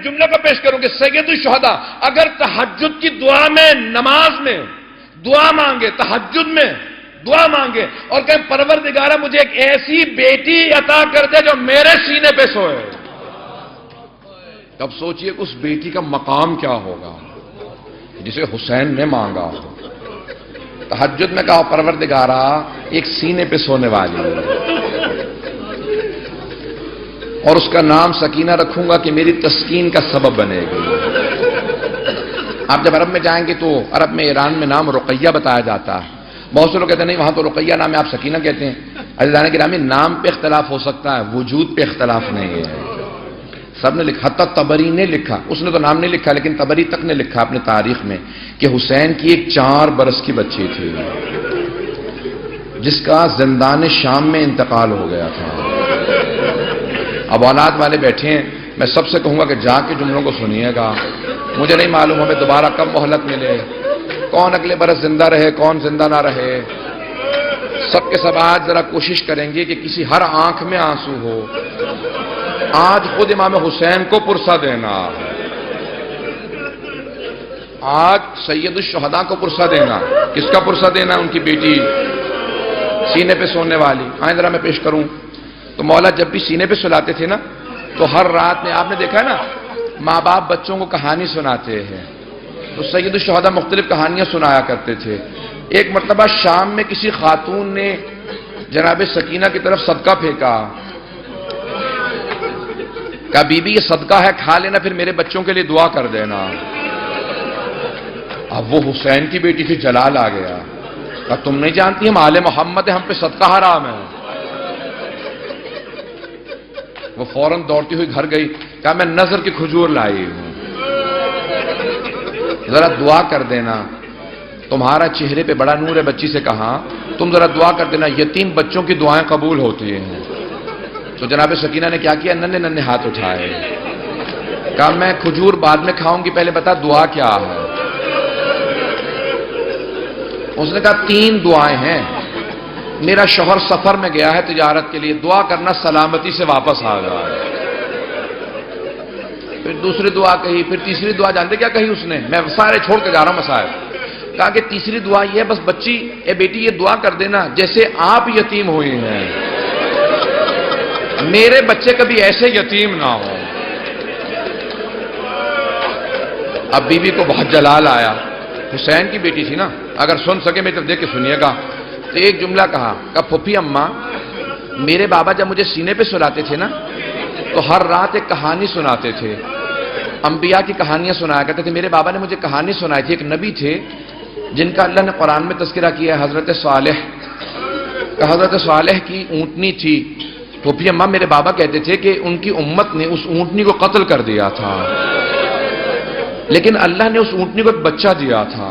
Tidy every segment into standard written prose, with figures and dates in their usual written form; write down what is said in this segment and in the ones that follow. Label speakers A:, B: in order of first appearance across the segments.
A: جملے کو پیش کروں کہ سید الشہداء اگر تہجد کی دعا میں، نماز میں دعا مانگے، تہجد میں دعا مانگے اور کہ پروردگارہ مجھے ایک ایسی بیٹی عطا کر دے جو میرے سینے پہ سوئے، تب سوچئے اس بیٹی کا مقام کیا ہوگا جسے حسین نے مانگا۔ تہجد میں کہا پروردگارہ ایک سینے پہ سونے والی اور اس کا نام سکینہ رکھوں گا کہ میری تسکین کا سبب بنے گی۔ آپ جب عرب میں جائیں گے تو عرب میں، ایران میں نام رقیہ بتایا جاتا ہے۔ بہت سے لوگ کہتے ہیں نہیں وہاں تو رقیہ نام ہے، آپ سکینہ کہتے ہیں۔ عزیزان گرامی، نام پہ اختلاف ہو سکتا ہے، وجود پہ اختلاف نہیں ہے۔ سب نے لکھا، حتی طبری نے لکھا، اس نے تو نام نہیں لکھا لیکن طبری تک نے لکھا اپنے تاریخ میں کہ حسین کی ایک 4 برس کی بچی تھی جس کا زندان شام میں انتقال ہو گیا تھا۔ اب اولاد والے بیٹھے ہیں، میں سب سے کہوں گا کہ جا کے جملوں کو سنیے گا۔ مجھے نہیں معلوم ہمیں دوبارہ کب مہلت ملے، کون اگلے برس زندہ رہے کون زندہ نہ رہے۔ سب کے سب آج ذرا کوشش کریں گے کہ کسی ہر آنکھ میں آنسو ہو۔ آج خود امام حسین کو پرسہ دینا، آج سید الشہداء کو پرسہ دینا۔ کس کا پرسہ دینا؟ ان کی بیٹی سینے پہ سونے والی۔ آئیں ذرا میں پیش کروں تو مولا جب بھی سینے پہ سلاتے تھے نا تو ہر رات میں آپ نے دیکھا ہے نا ماں باپ بچوں کو کہانی سناتے ہیں، تو سید الشہداء مختلف کہانیاں سنایا کرتے تھے۔ ایک مرتبہ شام میں کسی خاتون نے جناب سکینہ کی طرف صدقہ پھینکا، کہا بی بی یہ صدقہ ہے کھا لینا پھر میرے بچوں کے لیے دعا کر دینا۔ اب وہ حسین کی بیٹی سے جلال آ گیا، کہا تم نہیں جانتی ہم آل محمد ہیں، ہم پہ صدقہ حرام ہے۔ وہ فوراً دوڑتی ہوئی گھر گئی، کہا میں نظر کی کھجور لائی ہوں، ذرا دعا کر دینا، تمہارا چہرے پہ بڑا نور ہے۔ بچی سے کہا تم ذرا دعا کر دینا، یتیم بچوں کی دعائیں قبول ہوتی ہیں۔ تو جناب سکینہ نے کیا کیا؟ ننھے ننھے ہاتھ اٹھائے، کہا میں کھجور بعد میں کھاؤں گی، پہلے بتا دعا کیا ہے۔ اس نے کہا 3 دعائیں ہیں، میرا شوہر سفر میں گیا ہے تجارت کے لیے، دعا کرنا سلامتی سے واپس آ جائے۔ پھر دوسری دعا کہی، پھر تیسری دعا جانتے کیا کہی اس نے؟ میں سارے چھوڑ کے جا رہا ہوں مسائل۔ کہا کہ تیسری دعا یہ ہے بس بچی اے بیٹی یہ دعا کر دینا جیسے آپ یتیم ہوئی ہیں میرے بچے کبھی ایسے یتیم نہ ہو۔ اب بی بی کو بہت جلال آیا، حسین کی بیٹی تھی نا، اگر سن سکے میری طرف دیکھ کے سنیے گا۔ تو ایک جملہ کہا پھوپھی اماں میرے بابا جب مجھے سینے پہ سلاتے تھے نا تو ہر رات ایک کہانی سناتے تھے، انبیاء کی کہانیاں سنایا کرتے تھے۔ میرے بابا نے مجھے کہانی سنائی تھی، ایک نبی تھے جن کا اللہ نے قرآن میں تذکرہ کیا ہے، حضرت صالح کا۔ حضرت صالح کی اونٹنی تھی، پھوپھی اماں میرے بابا کہتے تھے کہ ان کی امت نے اس اونٹنی کو قتل کر دیا تھا، لیکن اللہ نے اس اونٹنی کو ایک بچہ دیا تھا۔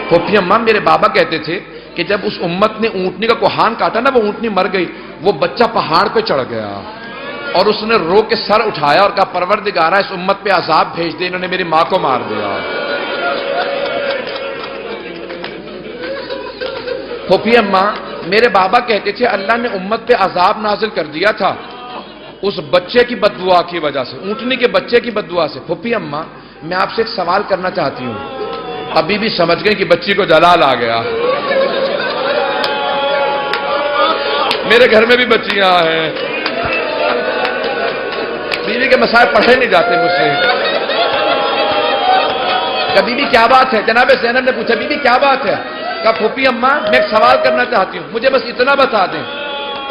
A: پھوپھی اماں میرے بابا کہتے تھے کہ جب اس امت نے اونٹنی کا کوہان کاٹا نا، وہ اونٹنی مر گئی، وہ بچہ پہاڑ پہ چڑھ گیا اور اس نے رو کے سر اٹھایا اور کہا پروردگارہ اس امت پہ عذاب بھیج دے، انہوں نے میری ماں کو مار دیا۔ پھوپھی اماں میرے بابا کہتے تھے اللہ نے امت پہ عذاب نازل کر دیا تھا اس بچے کی بددعا کی وجہ سے، اونٹنی کے بچے کی بددعا سے۔ پھوپھی اماں میں آپ سے ایک سوال کرنا چاہتی ہوں۔ ابھی بھی سمجھ گئے کہ بچی کو جلال آ گیا۔ میرے گھر میں بھی بچیاں ہیں، بیوی کے مسائل پڑھے نہیں جاتے مجھ سے۔ کبھی بھی کیا بات ہے؟ جناب زینب نے پوچھا بی بی کیا بات ہے؟ کہا پھوپھی اماں میں ایک سوال کرنا چاہتی ہوں، مجھے بس اتنا بتا دیں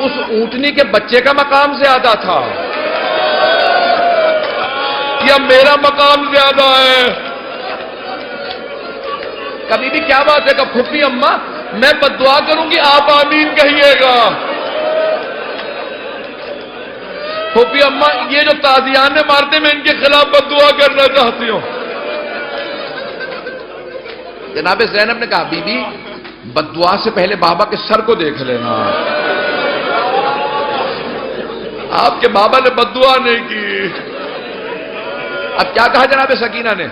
A: اس اونٹنی کے بچے کا مقام زیادہ تھا یا میرا مقام زیادہ ہے؟ کبھی بھی کیا بات ہے؟ کہ پھوپھی اماں میں بددعا کروں گی آپ آمین کہیے گا۔ پھوپھی اماں یہ جو تازیان نے مارتے میں ان کے خلاف بددعا کرنا چاہتی ہوں۔ جناب زینب نے کہا بی بی بددعا سے پہلے بابا کے سر کو دیکھ لینا، آپ کے بابا نے بددعا نہیں کی۔ اب کیا کہا جناب سکینہ نے؟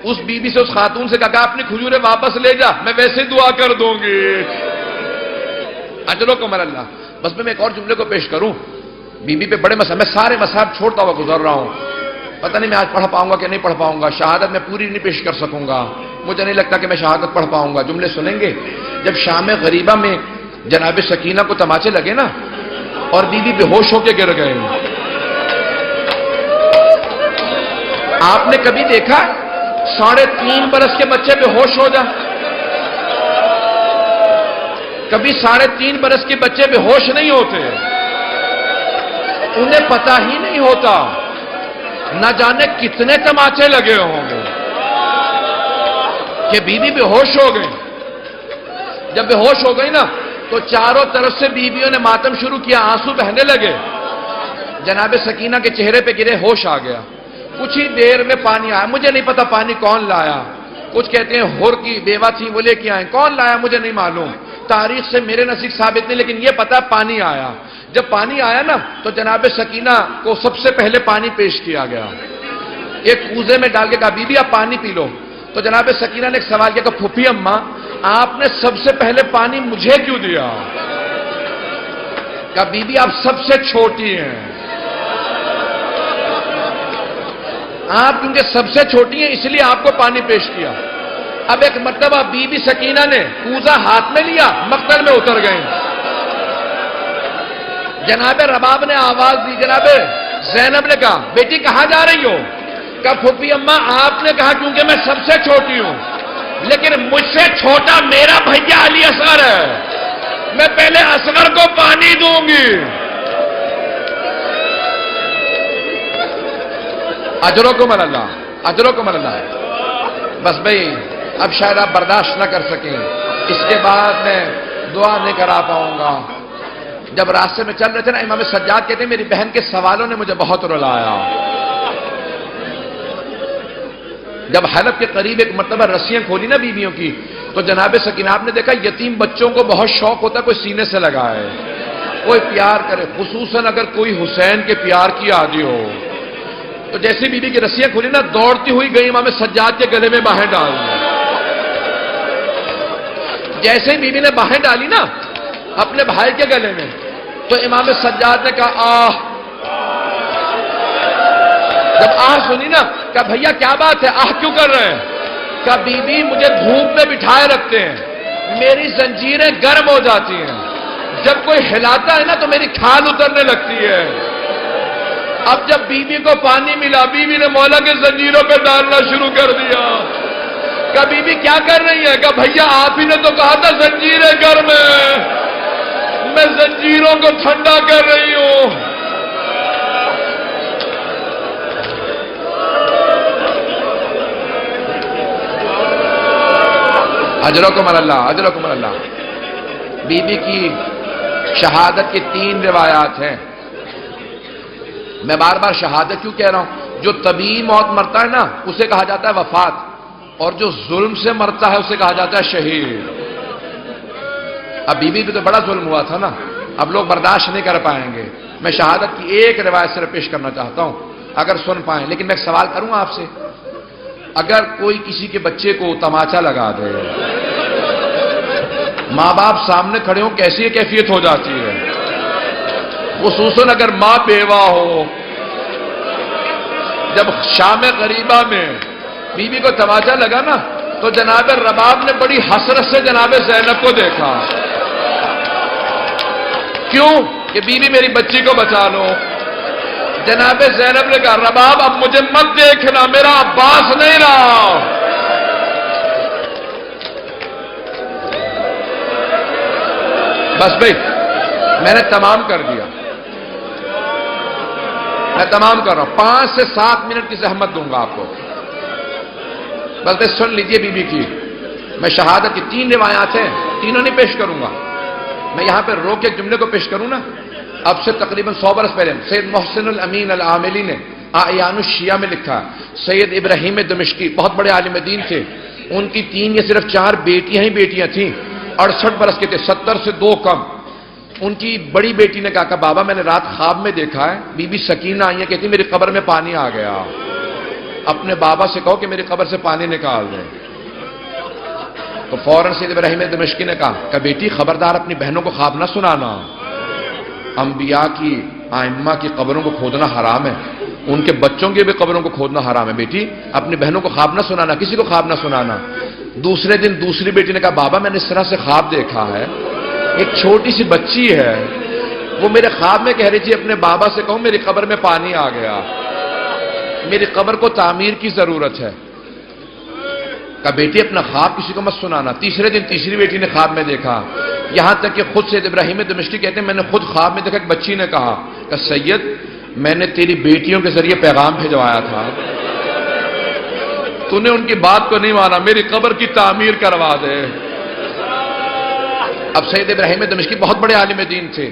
A: اس بی بی سے اس خاتون سے کہا اپنی کھجوریں واپس لے جا، میں ویسے دعا کر دوں گی۔ اجر و کمر اللہ۔ بس میں ایک اور جملے کو پیش کروں، بی بی پہ بڑے مسائل، میں سارے مسائل چھوڑتا ہوا گزر رہا ہوں۔ پتہ نہیں میں آج پڑھ پاؤں گا کہ نہیں پڑھ پاؤں گا، شہادت میں پوری نہیں پیش کر سکوں گا، مجھے نہیں لگتا کہ میں شہادت پڑھ پاؤں گا، جملے سنیں گے۔ جب شام غریبہ میں جناب سکینہ کو تماچے لگے نا اور بی بی بے ہوش ہو کے گر گئے۔ آپ نے کبھی دیکھا 3.5 برس کے بچے بے ہوش ہو جا؟ کبھی 3.5 برس کے بچے بے ہوش نہیں ہوتے، انہیں پتہ ہی نہیں ہوتا، نہ جانے کتنے تماچے لگے ہوں گے کہ بیوی بے ہوش ہو گئی۔ جب بے ہوش ہو گئی نا تو چاروں طرف سے بیویوں نے ماتم شروع کیا، آنسو بہنے لگے، جناب سکینہ کے چہرے پہ گرے، ہوش آ گیا۔ کچھ ہی دیر میں پانی آیا، مجھے نہیں پتا پانی کون لایا، کچھ کہتے ہیں ہور کی بیوہ تھی وہ لے کے آئیں، کون لایا مجھے نہیں معلوم، تاریخ سے میرے نزدیک ثابت نہیں، لیکن یہ پتا پانی آیا۔ جب پانی آیا نا تو جناب سکینہ کو سب سے پہلے پانی پیش کیا گیا، ایک کوزے میں ڈال کے کہا بی بی آپ پانی پی لو۔ تو جناب سکینہ نے ایک سوال کیا کہ پھوپھی اماں آپ نے سب سے پہلے پانی مجھے کیوں دیا؟ کہا بی بی آپ سب سے چھوٹی ہیں، آپ کیونکہ سب سے چھوٹی ہیں اس لیے آپ کو پانی پیش کیا۔ اب ایک مرتبہ بی بی سکینہ نے کوزہ ہاتھ میں لیا، مقتل میں اتر گئے۔ جناب رباب نے آواز دی، جناب زینب نے کہا بیٹی کہاں جا رہی ہو؟ کہا پھوپھی اماں آپ نے کہا کیونکہ میں سب سے چھوٹی ہوں، لیکن مجھ سے چھوٹا میرا بھیا علی اصغر ہے، میں پہلے اصغر کو پانی دوں گی۔ اجرکم اللہ، اجرکم اللہ۔ بس بھئی اب شاید آپ برداشت نہ کر سکیں، اس کے بعد میں دعا نہیں کرا پاؤں گا۔ جب راستے میں چل رہے تھے نا امام سجاد کہتے ہیں میری بہن کے سوالوں نے مجھے بہت رلایا۔ جب حلب کے قریب ایک مرتبہ رسیاں کھولی نا بیویوں کی تو جناب سکینہ آپ نے دیکھا یتیم بچوں کو بہت شوق ہوتا ہے کوئی سینے سے لگائے، کوئی پیار کرے، خصوصاً اگر کوئی حسین کے پیار کی عادی ہو۔ تو جیسے بیوی کی رسیاں کھولی نا دوڑتی ہوئی گئی امام سجاد کے گلے میں باہیں ڈال دی۔ جیسے ہی بیوی نے باہیں ڈالی نا اپنے بھائی کے گلے میں تو امام سجاد نے کہا آہ۔ جب آہ سنی نا کہا بھیا کیا بات ہے، آہ کیوں کر رہے ہیں؟ کہا بی بی مجھے دھوپ میں بٹھائے رکھتے ہیں، میری زنجیریں گرم ہو جاتی ہیں، جب کوئی ہلاتا ہے نا تو میری کھال اترنے لگتی ہے۔ اب جب بی بی کو پانی ملا بی بی نے مولا کے زنجیروں پہ ڈالنا شروع کر دیا۔ کہا بی بی کیا کر رہی ہے؟ کہا بھیا آپ ہی نے تو کہا تھا زنجیریں گرم ہیں، میں زنجیروں کو ٹھنڈا کر رہی ہوں۔ اجرکم اللہ، اجرکم اللہ۔ بی بی کی شہادت کی 3 روایات ہیں۔ میں بار بار شہادت کیوں کہہ رہا ہوں؟ جو طبیعی موت مرتا ہے نا اسے کہا جاتا ہے وفات، اور جو ظلم سے مرتا ہے اسے کہا جاتا ہے شہید۔ اب بی بی پہ تو بڑا ظلم ہوا تھا نا، اب لوگ برداشت نہیں کر پائیں گے۔ میں شہادت کی ایک روایت صرف پیش کرنا چاہتا ہوں اگر سن پائیں، لیکن میں ایک سوال کروں آپ سے، اگر کوئی کسی کے بچے کو تماچا لگا دے، ماں باپ سامنے کھڑے ہوں کیسی کیفیت ہو جاتی ہے؟ خصوصاً اگر ماں بیوہ ہو۔ جب شام غریبہ میں بی بی کو تماچا لگا نا تو جناب رباب نے بڑی حسرت سے جناب زینب کو دیکھا، کیوں کہ بی بی میری بچی کو بچا لو۔ جناب زینب نے کہا رباب اب مجھے مت دیکھنا، میرا عباس نہیں رہا۔ بس بھئی میں نے تمام کر دیا، میں تمام کر رہا ہوں، 5 سے 7 منٹ کی زحمت دوں گا آپ کو، بس سن لیجئے بی بی کی۔ میں شہادت کی 3 روایات ہیں، تینوں نہیں پیش کروں گا، میں یہاں پہ روک کے جملے کو پیش کروں نا۔ اب سے تقریباً 100 برس پہلے سید محسن الامین العاملی نے اعیان الشیعہ میں لکھا، سید ابراہیم دمشقی بہت بڑے عالم دین تھے، ان کی 3 یا صرف 4 بیٹیاں ہی بیٹیاں تھیں، 68 برس کے تھے، 70 سے 2 کم۔ ان کی بڑی بیٹی نے کہا کہ بابا میں نے رات خواب میں دیکھا ہے بی بی سکینہ آئی ہے، کہتی میری قبر میں پانی آ گیا، اپنے بابا سے کہو کہ میری قبر سے پانی نکال دیں۔ تو فوراً سید ابراہیم دمشقی نے کہا کہ بیٹی خبردار اپنی بہنوں کو خواب نہ سنانا، انبیاء کی ائمہ کی قبروں کو کھودنا حرام ہے، ان کے بچوں کی بھی قبروں کو کھودنا حرام ہے بیٹی، اپنی بہنوں کو خواب نہ سنانا، کسی کو خواب نہ سنانا۔ دوسرے دن دوسری بیٹی نے کہا بابا میں نے اس طرح سے خواب دیکھا ہے، ایک چھوٹی سی بچی ہے، وہ میرے خواب میں کہہ رہی تھی اپنے بابا سے کہوں میری قبر میں پانی آ گیا، میری قبر کو تعمیر کی ضرورت ہے۔ کہا بیٹی اپنا خواب کسی کو مت سنانا۔ تیسرے دن تیسری بیٹی نے خواب میں دیکھا، یہاں تک کہ خود سید ابراہیم دمشقی کہتے ہیں میں نے خود خواب میں دیکھا، ایک بچی نے کہا کہ سید میں نے تیری بیٹیوں کے ذریعے پیغام بھجوایا تھا، تو نے ان کی بات کو نہیں مانا، میری قبر کی تعمیر کروا دے۔ اب سید ابراہیم دمشقی بہت بڑے عالم دین تھے،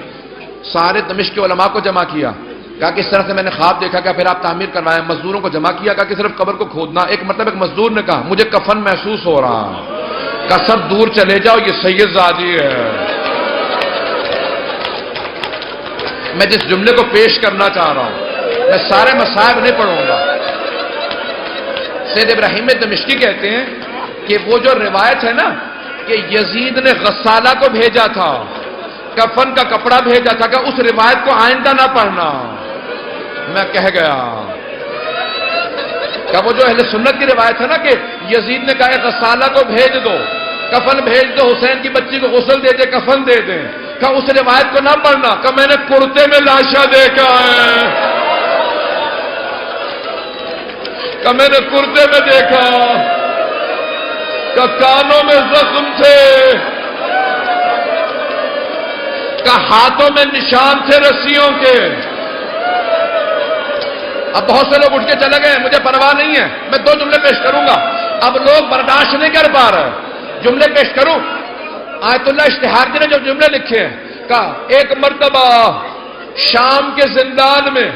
A: سارے دمشق کے علماء کو جمع کیا، کہا کہ اس طرح سے میں نے خواب دیکھا، کہ پھر آپ تعمیر کروائیں، مزدوروں کو جمع کیا، کہا کہ صرف قبر کو کھودنا۔ ایک مزدور نے کہا مجھے کفن محسوس ہو رہا، کہا سب دور چلے جاؤ یہ سید زادی ہے۔ میں جس جملے کو پیش کرنا چاہ رہا ہوں، میں سارے مصائب نہیں پڑھوں گا۔ سید ابراہیم دمشقی کہتے ہیں کہ وہ جو روایت ہے نا کہ یزید نے غسالہ کو بھیجا تھا، کفن کا کپڑا بھیجا تھا، کہ اس روایت کو آئندہ نہ پڑھنا۔ میں کہہ گیا کہ وہ جو اہل سنت کی روایت ہے نا کہ یزید نے کہا غسالہ کو بھیج دو، کفن بھیج دو، حسین کی بچی کو غسل دے دے، کفن دے دیں، کہ اس روایت کو نہ پڑھنا، کہ میں نے کرتے میں لاشا دیکھا ہے، کہ میں نے کرتے میں دیکھا، کہ کانوں میں زخم تھے، کہ ہاتھوں میں نشان تھے رسیوں کے۔ اب بہت سے لوگ اٹھ کے چلے گئے، مجھے پرواہ نہیں ہے، میں 2 جملے پیش کروں گا، اب لوگ برداشت نہیں کر پا رہے، جملے پیش کروں۔ آیت اللہ اشتہاردی نے جو جملے لکھے ہیں، کہا ایک مرتبہ شام کے زندان میں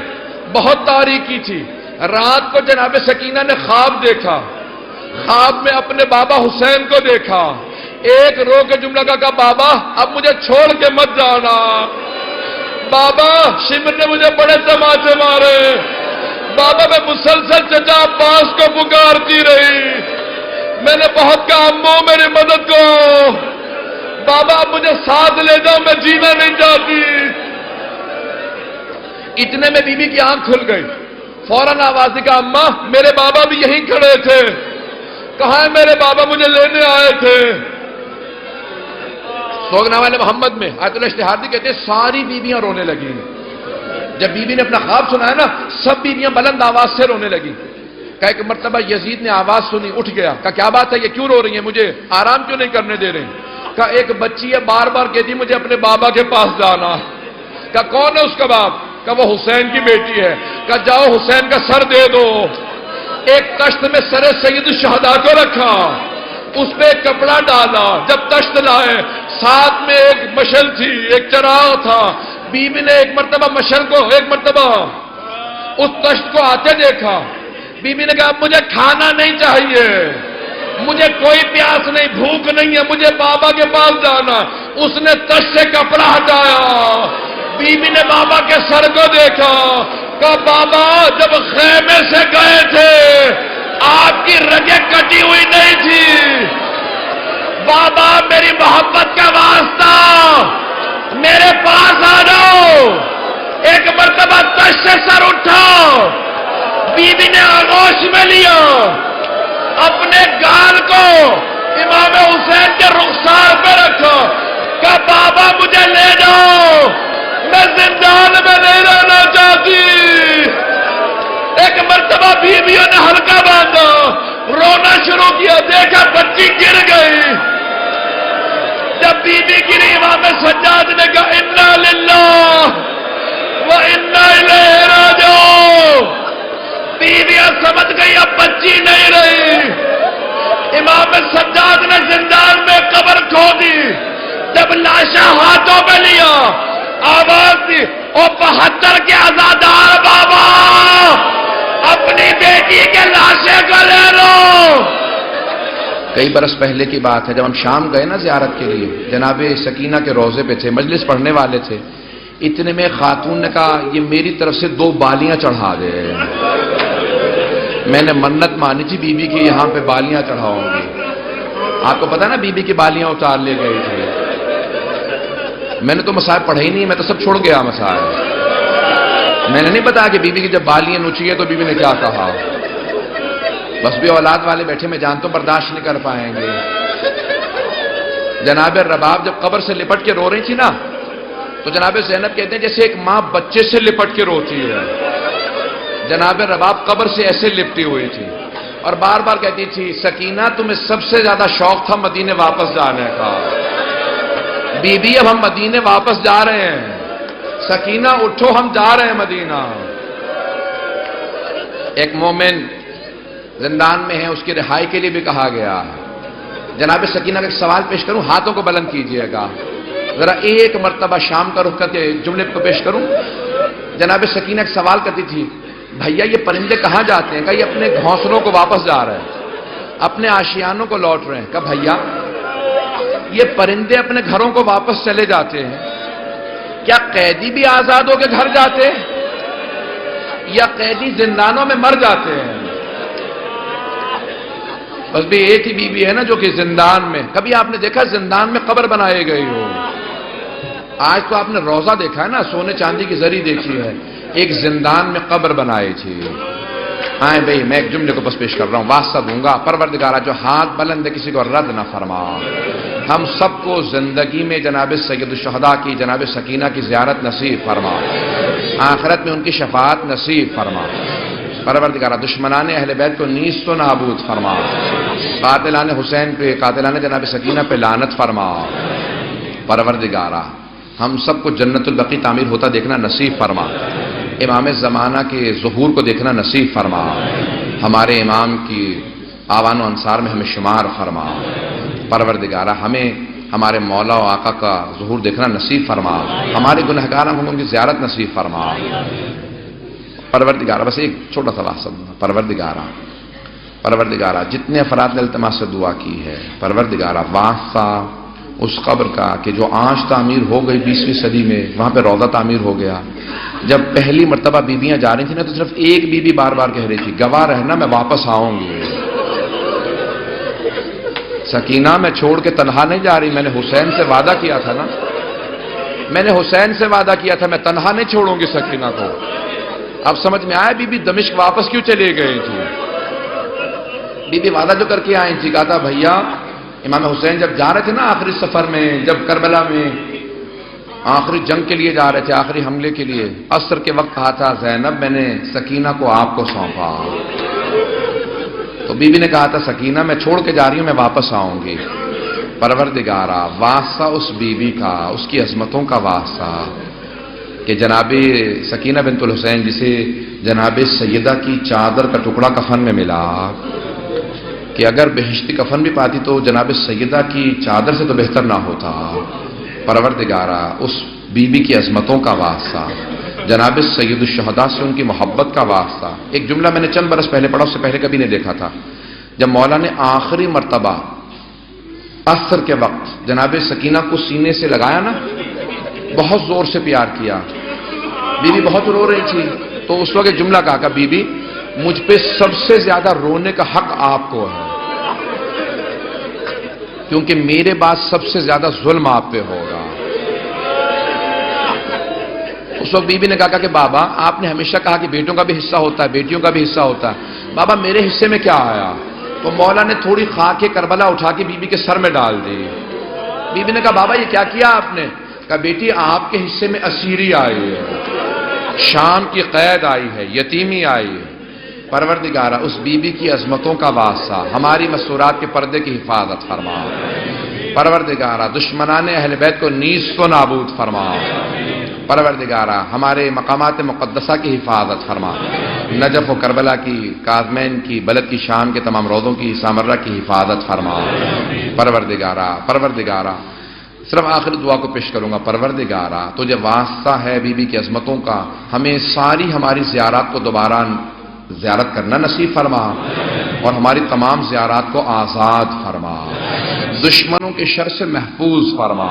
A: بہت تاریکی تھی، رات کو جناب سکینہ نے خواب دیکھا، خواب میں اپنے بابا حسین کو دیکھا، ایک رو کے جملہ کہا بابا اب مجھے چھوڑ کے مت جانا، بابا شمر نے مجھے بڑے تماچے مارے، بابا میں مسلسل چچا عباس کو پکارتی رہی، میں نے بہت کہا امو میری مدد کو، بابا اب مجھے ساتھ لے جاؤ میں جینا نہیں چاہتی۔ اتنے میں بی بی کی آنکھ کھل گئی، فوراً آواز دی کہ اماں میرے بابا بھی یہیں کھڑے تھے، کہاں ہے میرے بابا مجھے لینے آئے تھے۔ سوگنامہ محمد میں آیت اللہ اشتہاردی کہتے ہیں ساری بیویاں رونے لگی، جب بی بی نے اپنا خواب سنا ہے نا سب بیویاں بلند آواز سے رونے لگی۔ کہ ایک مرتبہ یزید نے آواز سنی، اٹھ گیا، کہ کیا بات ہے یہ کیوں رو رہی ہیں، مجھے آرام کیوں نہیں کرنے دے رہی؟ کہ ایک بچی ہے بار بار کہتی مجھے اپنے بابا کے پاس جانا۔ کہ کون ہے اس کا باپ؟ کہ وہ حسین کی بیٹی ہے۔ کہ جاؤ حسین کا سر دے دو۔ ایک تشت میں سر سید الشہداء کو رکھا، اس پہ ایک کپڑا ڈالا، جب تشت لائے ساتھ میں ایک مشل تھی، ایک چراغ تھا، بی بی نے ایک مرتبہ مشل کو ایک مرتبہ اس تشت کو آتے دیکھا، بی بی نے کہا مجھے کھانا نہیں چاہیے، مجھے کوئی پیاس نہیں، بھوک نہیں ہے، مجھے بابا کے پاس جانا۔ اس نے تشت سے کپڑا ہٹایا، بی بی نے بابا کے سر کو دیکھا، کہا بابا جب خیمے سے گئے تھے آپ کی رگیں کٹی ہوئی نہیں تھی، بابا میری محبت کا واسطہ میرے پاس آ جاؤ۔ ایک مرتبہ تشت سے سر اٹھا، بی بی نے آغوش میں لیا، اپنے گال کو امام حسین کے رخسار پہ رکھا، کہ بابا مجھے لے جاؤ، میں زندان میں نہیں رہنا چاہتی۔ ایک مرتبہ بیویوں نے ہلکا باندھا، رونا شروع کیا، دیکھا بچی گر گئی۔ جب بی بی گری امام سجاد نے کہا انا للہ و انا الیہ راجعون۔ بیویاں سمجھ گئی اب بچی نہیں رہی، امام سجاد نے زندان میں قبر کھودی، جب لاشا ہاتھوں میں لیا آواز دی او 72 کے عزادار بابا اپنی بیٹی کے لاشے کو لے لو۔ کئی برس پہلے کی بات ہے، جب ہم شام گئے نا زیارت کے لیے، جناب سکینہ کے روضے پہ تھے، مجلس پڑھنے والے تھے، اتنے میں خاتون نے کہا یہ میری طرف سے 2 بالیاں چڑھا دے۔ میں نے منت مانی تھی بی بی کی یہاں پہ بالیاں چڑھاؤں گی، آپ کو پتا نا بی بی کی بالیاں اتار لے گئی تھی۔ میں نے تو مسائل پڑھے ہی نہیں، میں تو سب چھوڑ گیا مسائل، میں نے نہیں بتایا کہ بیوی کی جب بالیاں نوچی ہے تو بیوی نے کیا کہا. بس بھی اولاد والے بیٹھے میں جانتا ہوں برداشت نہیں کر پائیں گے. جناب رباب جب قبر سے لپٹ کے رو رہی تھی نا تو جناب زینب کہتے ہیں جیسے ایک ماں بچے سے لپٹ کے روتی ہے. جناب رباب قبر سے ایسے لپٹی ہوئی تھی اور بار بار کہتی تھی سکینہ تمہیں سب سے زیادہ شوق تھا مدینے واپس جانے کا. بی بی اب ہم مدینے واپس جا رہے ہیں. سکینہ اٹھو ہم جا رہے ہیں مدینہ. ایک مومن زندان میں ہے اس کی رہائی کے لیے بھی کہا گیا. جناب سکینہ کا ایک سوال پیش کروں, ہاتھوں کو بلند کیجئے گا, ذرا ایک مرتبہ شام کا رخ کر کے جملے کو پیش کروں. جناب سکینہ ایک سوال کرتی تھی بھیا یہ پرندے کہاں جاتے ہیں؟ کہ یہ اپنے گھونسلوں کو واپس جا رہے ہیں, اپنے آشیانوں کو لوٹ رہے ہیں. کہ بھیا یہ پرندے اپنے گھروں کو واپس چلے جاتے ہیں, کیا قیدی بھی آزاد ہو کے گھر جاتے ہیں یا قیدی زندانوں میں مر جاتے ہیں؟ بس بھی ایک ہی بیوی ہے نا جو کہ زندان میں. کبھی آپ نے دیکھا زندان میں قبر بنائی گئی ہو؟ آج تو آپ نے روزہ دیکھا ہے نا, سونے چاندی کی زری دیکھی ہے, ایک زندان میں قبر بنائی تھی. آئیں بھئی میں ایک جملے کو بس پیش کر رہا ہوں, واسطہ دوں گا پروردگارہ جو ہاتھ بلند ہے کسی کو رد نہ فرما. ہم سب کو زندگی میں جناب سید الشہداء کی جناب سکینہ کی زیارت نصیب فرما, آخرت میں ان کی شفاعت نصیب فرما. پروردگارہ دشمنان اہل بیت کو نیست و نابود فرما, قاتلان حسین پہ قاتلان جناب سکینہ پہ لعنت فرما. پروردگارہ ہم سب کو جنت البقیع تعمیر ہوتا دیکھنا نصیب فرما, امام زمانہ کے ظہور کو دیکھنا نصیب فرما, ہمارے امام کی آوان و انصار میں ہمیں شمار فرما. پروردگارہ ہمیں ہمارے مولا و آقا کا ظہور دیکھنا نصیب فرما, ہمارے گنہگار ہم ان کی زیارت نصیب فرما. پروردگارہ بس ایک چھوٹا سا واسطہ, پروردگارہ جتنے افراد نے التماس سے دعا کی ہے پروردگارہ واسطہ اس قبر کا کہ جو آج تعمیر ہو گئی 20ویں صدی میں, وہاں پہ روضہ تعمیر ہو گیا. جب پہلی مرتبہ بیویاں جا رہی تھیں نا تو صرف ایک بیوی بار بار کہہ رہی تھی گواہ رہنا میں واپس آؤں گی. سکینہ میں چھوڑ کے تنہا نہیں جا رہی, میں نے حسین سے وعدہ کیا تھا نا, میں نے حسین سے وعدہ کیا تھا میں تنہا نہیں چھوڑوں گی سکینہ کو. اب سمجھ میں آیا بی بی دمشق واپس کیوں چلے گئی تھی. بی بی وعدہ جو کر کے آئی تھی, کہا تھا بھیا امام حسین جب جا رہے تھے نا آخری سفر میں, جب کربلا میں آخری جنگ کے لیے جا رہے تھے, آخری حملے کے لیے, عصر کے وقت کہا تھا زینب میں نے سکینہ کو آپ کو سونپا. تو بی بی نے کہا تھا سکینہ میں چھوڑ کے جا رہی ہوں میں واپس آؤں گی. پروردگارہ واسطہ اس بی بی کا, اس کی عظمتوں کا واسطہ کہ جناب سکینہ بنت الحسین جسے جناب سیدہ کی چادر کا ٹکڑا کفن میں ملا, کہ اگر بہشتی کفن بھی پاتی تو جناب سیدہ کی چادر سے تو بہتر نہ ہوتا. پروردگارہ اس بی بی کی عظمتوں کا واسطہ, جناب سید الشہداء سے ان کی محبت کا واسطہ. ایک جملہ میں نے چند برس پہلے پڑھا, اس سے پہلے کبھی نہیں دیکھا تھا. جب مولا نے آخری مرتبہ عصر کے وقت جناب سکینہ کو سینے سے لگایا نا, بہت زور سے پیار کیا, بی بی بہت رو رہی تھی, تو اس وقت جملہ کہا کہ بی بی مجھ پہ سب سے زیادہ رونے کا حق آپ کو ہے, کیونکہ میرے بعد سب سے زیادہ ظلم آپ پہ ہوگا. اس وقت بی بی نے کہا کہ بابا آپ نے ہمیشہ کہا کہ بیٹوں کا بھی حصہ ہوتا ہے, بیٹیوں کا بھی حصہ ہوتا ہے, بابا میرے حصے میں کیا آیا؟ تو مولا نے تھوڑی خاک کربلا اٹھا کے بی بی کے سر میں ڈال دی. بی بی نے کہا بابا یہ کیا کیا آپ نے؟ کہا بیٹی آپ کے حصے میں اسیری آئی ہے, شام کی قید آئی ہے, یتیمی آئی ہے. پروردگارہ اس بی بی کی عظمتوں کا واسطہ ہماری مسورات کے پردے کی حفاظت فرما. پروردگارہ دشمنان اہل بیت کو نیست و نابود فرما. پروردگارہ ہمارے مقامات مقدسہ کی حفاظت فرما. نجف و کربلا کی, کاظمین کی, بلد کی شام کے تمام روضوں کی, سامرہ کی حفاظت فرما. پروردگارہ صرف آخری دعا کو پیش کروں گا. پروردگارہ تجھے واسطہ ہے بی بی کی عظمتوں کا, ہمیں ساری ہماری زیارات کو دوبارہ زیارت کرنا نصیب فرما اور ہماری تمام زیارات کو آزاد فرما, دشمنوں کے شر سے محفوظ فرما.